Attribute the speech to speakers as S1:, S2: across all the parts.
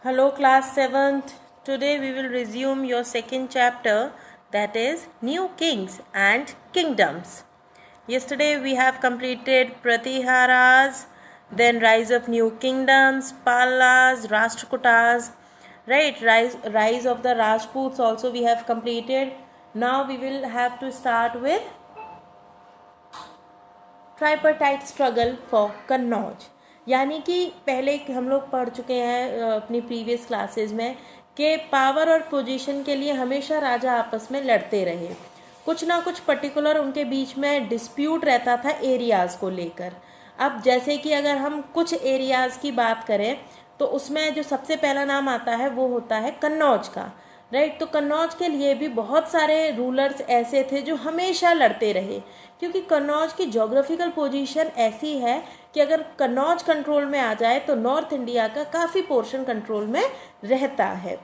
S1: Hello, class 7th. Today we will resume your second chapter, that is New Kings and Kingdoms. Yesterday we have completed Pratiharas, then Rise of New Kingdoms, Palas, Rashtrakutas, right? Rise of the Rajputs also we have completed. Now we will have to start with tripartite struggle for Kannauj. यानी कि पहले हम लोग पढ़ चुके हैं अपनी previous classes में कि पावर और पोजीशन के लिए हमेशा राजा आपस में लड़ते रहे, कुछ ना कुछ पर्टिकुलर उनके बीच में डिस्प्यूट रहता था एरियाज़ को लेकर। अब जैसे कि अगर हम कुछ एरियाज़ की बात करें तो उसमें जो सबसे पहला नाम आता है वो होता है कन्नौज का, राइट। तो कन्नौज के लिए भी बहुत सारे रूलर्स ऐसे थे जो हमेशा लड़ते रहे, क्योंकि कन्नौज की जोग्राफिकल पोजीशन ऐसी है कि अगर कन्नौज कंट्रोल में आ जाए तो नॉर्थ इंडिया का काफ़ी पोर्शन कंट्रोल में रहता है,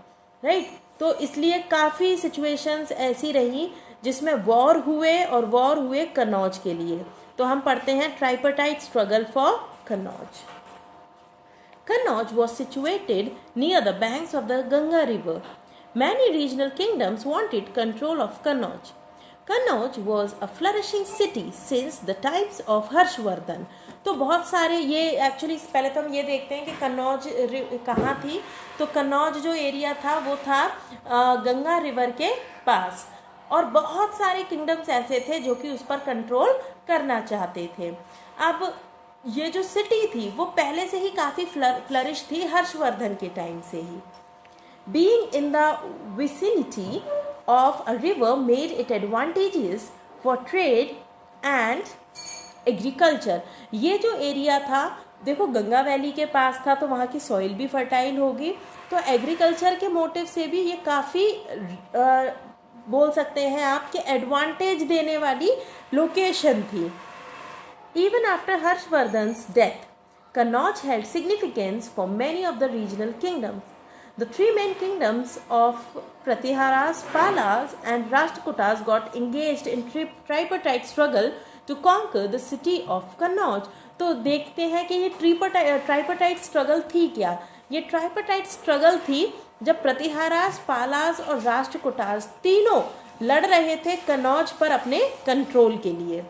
S1: राइट। तो इसलिए काफ़ी सिचुएशंस ऐसी रही जिसमें वॉर हुए कन्नौज के लिए। तो हम पढ़ते हैं tripartite struggle for Kannauj. Kannauj was situated near the banks of the Ganga river. Many regional kingdoms wanted control of Kannauj. Kannauj was a flourishing city since the times of Harshvardhan. तो बहुत सारे ये एक्चुअली पहले तो हम ये देखते हैं कि कन्नौज कहाँ थी। तो कन्नौज जो एरिया था वो था गंगा रिवर के पास, और बहुत सारे किंगडम्स ऐसे थे जो कि उस पर कंट्रोल करना चाहते थे। अब ये जो सिटी थी वो पहले से ही काफ़ी फ्लरिश थी, हर्षवर्धन के टाइम से ही। Being in the vicinity of a river made it advantages for trade and agriculture. ये जो एरिया था, देखो गंगा वैली के पास था तो वहाँ की सॉइल भी फर्टाइल होगी, तो एग्रीकल्चर के मोटिव से भी ये काफ़ी बोल सकते हैं आप कि एडवांटेज देने वाली लोकेशन थी। Even after Harshvardhan's death, Kannauj held significance for many of the regional kingdoms. The three main kingdoms of Pratiharas, Palas and Rashtrakutas got engaged in tripartite struggle to conquer the city of Kannauj. तो देखते हैं कि ये ट्राइपर्टाइट struggle थी क्या। ये ट्राइपर्टाइट struggle थी जब प्रतिहारास, पालास और राष्ट्रकूटास तीनों लड़ रहे थे कन्नौज पर अपने कंट्रोल के लिए।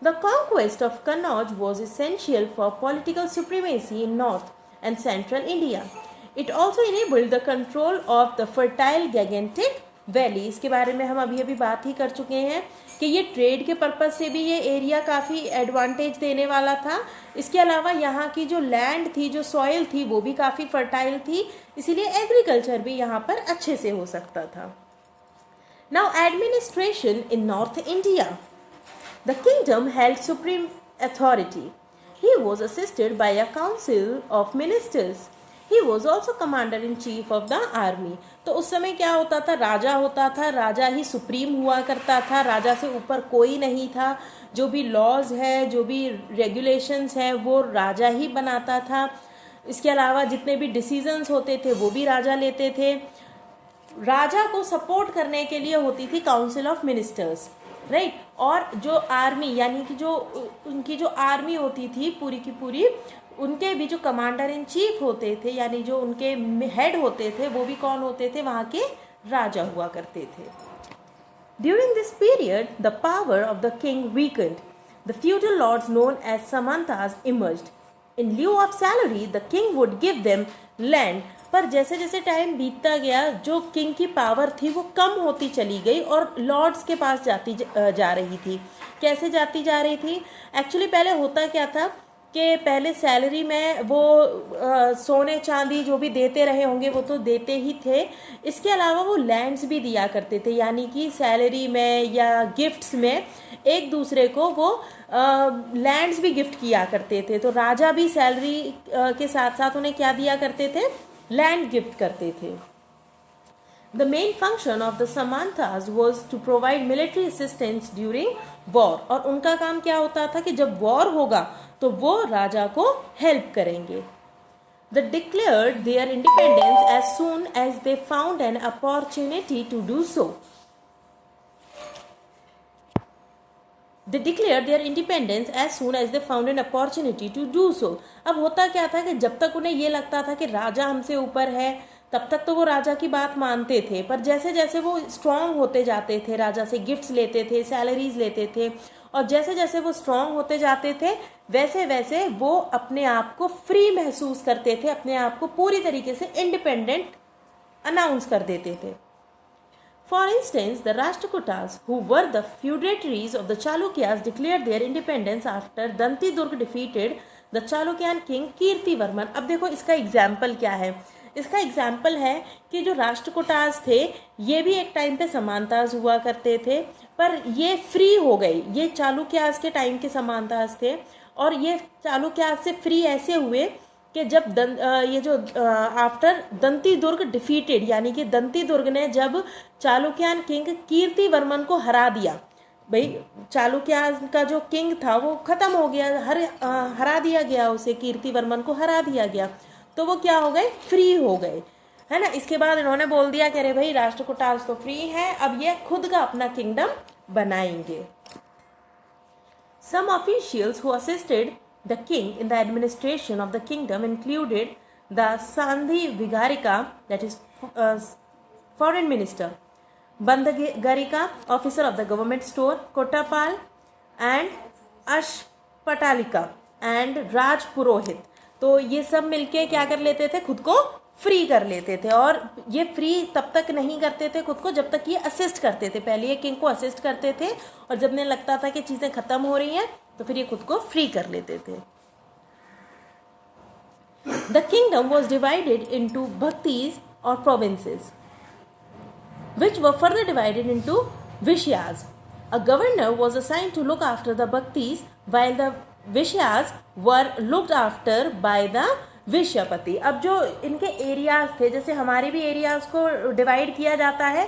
S1: The conquest of Kannauj was essential for political supremacy in north and central India. It also enabled the control of the fertile Gangetic Valley. इसके बारे में हम अभी बात ही कर चुके हैं कि ये ट्रेड के पर्पज़ से भी ये एरिया काफ़ी एडवांटेज देने वाला था। इसके अलावा यहाँ की जो लैंड थी, जो सॉइल थी, वो भी काफ़ी फर्टाइल थी, इसीलिए एग्रीकल्चर भी यहाँ पर अच्छे से हो सकता था। Now administration in North India. The kingdom held supreme authority. He was assisted by a council of ministers. He was also commander-in-chief of the army. तो उस समय क्या होता था, राजा होता था, राजा ही सुप्रीम हुआ करता था, राजा से ऊपर कोई नहीं था। जो भी लॉज है, जो भी रेगुलेशंस हैं, वो राजा ही बनाता था। इसके अलावा जितने भी डिसीजंस होते थे वो भी राजा लेते थे। राजा को सपोर्ट करने के लिए होती थी काउंसिल ऑफ मिनिस्टर्स, राइट। और जो आर्मी यानी कि जो उनकी जो आर्मी होती थी पूरी की पूरी, उनके भी जो कमांडर इन चीफ होते थे यानी जो उनके हेड होते थे वो भी कौन होते थे, वहाँ के राजा हुआ करते थे। During this period the power of the king weekend. The feudal lords known as samantas emerged. In lieu of salary the king would give them land. पर जैसे जैसे टाइम बीतता गया जो किंग की पावर थी वो कम होती चली गई और लॉर्ड्स के पास जाती जा रही थी। कैसे जाती जा रही थी? एक्चुअली पहले होता क्या था कि पहले सैलरी में वो सोने चांदी जो भी देते रहे होंगे वो तो देते ही थे, इसके अलावा वो लैंड्स भी दिया करते थे, यानी कि सैलरी में या गिफ्ट्स में एक दूसरे को वो लैंड्स भी गिफ्ट किया करते थे। तो राजा भी सैलरी के साथ साथ उन्हें क्या दिया करते थे, लैंड गिफ्ट करते थे। The main function of the Samantas was to provide military assistance during war. और उनका काम क्या होता था कि जब वॉर होगा तो वो राजा को हेल्प करेंगे। They declared their independence as soon as they found an opportunity to do so. They declared their independence as soon as they found an opportunity to do so. अब होता क्या था कि जब तक उन्हें ये लगता था कि राजा हमसे ऊपर है, तब तक तो वो राजा की बात मानते थे, पर जैसे जैसे वो स्ट्रांग होते जाते थे, राजा से गिफ्ट्स लेते थे, सैलरीज लेते थे, और जैसे जैसे वो स्ट्रांग होते जाते थे, वैसे वैसे वो अपने आप को फ्री महसूस करते थे, अपने आप को पूरी तरीके से इंडिपेंडेंट अनाउंस कर देते थे. For instance, the Rashtrakutas, who were the feudatories of the Chalukyas, declared their independence after Danti Durg defeated the Chalukyan king Kirtivarman. अब देखो इसका एग्जाम्पल क्या है. इसका एग्जाम्पल है कि जो राष्ट्रकूटास थे ये भी एक टाइम पे समानताज हुआ करते थे, पर ये फ्री हो गए. ये चालुक्यास के टाइम के समानताज थे, और ये चालुक्यास से फ्री ऐसे हुए कि जब ये जो आफ्टर दंती दुर्ग डिफीटेड, यानी कि दंती दुर्ग ने जब चालुक्यान किंग कीर्तिवर्मन को हरा दिया. भाई चालुक्यान का जो किंग था वो खत्म हो गया, हरा दिया गया उसे, कीर्तिवर्मन को हरा दिया गया, तो वो क्या हो गए, फ्री हो गए, है ना. इसके बाद इन्होंने बोल दिया कि अरे भाई राष्ट्रकूटास तो फ्री है, अब ये खुद का अपना किंगडम बनाएंगे. Some officials who assisted the king in the administration of the kingdom included the Sandhi Vigarika, that is foreign minister, Bandhagarika, officer of the government store, Kotapal and Ashpatalika and Raj Purohit. तो ये सब मिलके क्या कर लेते थे, खुद को फ्री कर लेते थे. और ये फ्री तब तक नहीं करते थे खुद को जब तक ये असिस्ट करते थे. पहले ये किंग को असिस्ट करते थे, और जब उन्हें लगता था कि चीज़ें ख़त्म हो रही हैं तो फिर ये खुद को फ्री कर लेते थे. The kingdom was divided into bhaktis or provinces, which were further divided into vishyas. A governor was assigned to look after the bhaktis, while the vishyas were looked after by the विषयपति. अब जो इनके areas थे, जैसे हमारे भी areas को divide किया जाता है,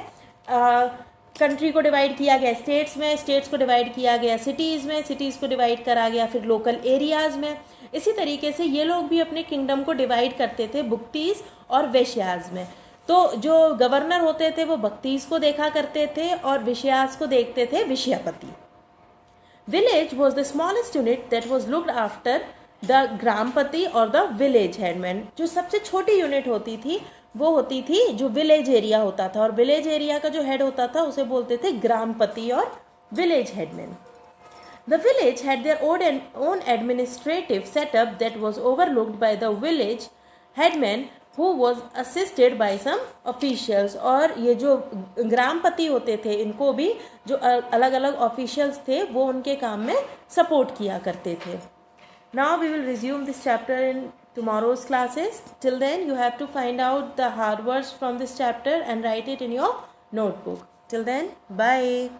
S1: कंट्री को डिवाइड किया गया स्टेट्स में, स्टेट्स को डिवाइड किया गया सिटीज़ में, सिटीज़ को डिवाइड करा गया फिर लोकल एरियाज़ में. इसी तरीके से ये लोग भी अपने किंगडम को डिवाइड करते थे भुक्तीज और वेश्याज में. तो जो गवर्नर होते थे वो भक्तीज को देखा करते थे और विषयाज को देखते थे vishayapati. Village was the smallest unit that was looked after the gramapati और द विलेज हेडमैन. जो सबसे छोटी यूनिट होती थी वो होती थी जो विलेज एरिया होता था, और विलेज एरिया का जो हेड होता था उसे बोलते थे ग्रामपति और village headman. The village had their own administrative setup that was overlooked by the village headman who was assisted by some officials. और ये जो ग्रामपति होते थे इनको भी जो अलग अलग ऑफिशियल्स थे वो उनके काम में सपोर्ट किया करते थे. Now we will resume this chapter in tomorrow's classes. Till then you have to find out the hard words from this chapter and write it in your notebook. Till then, bye.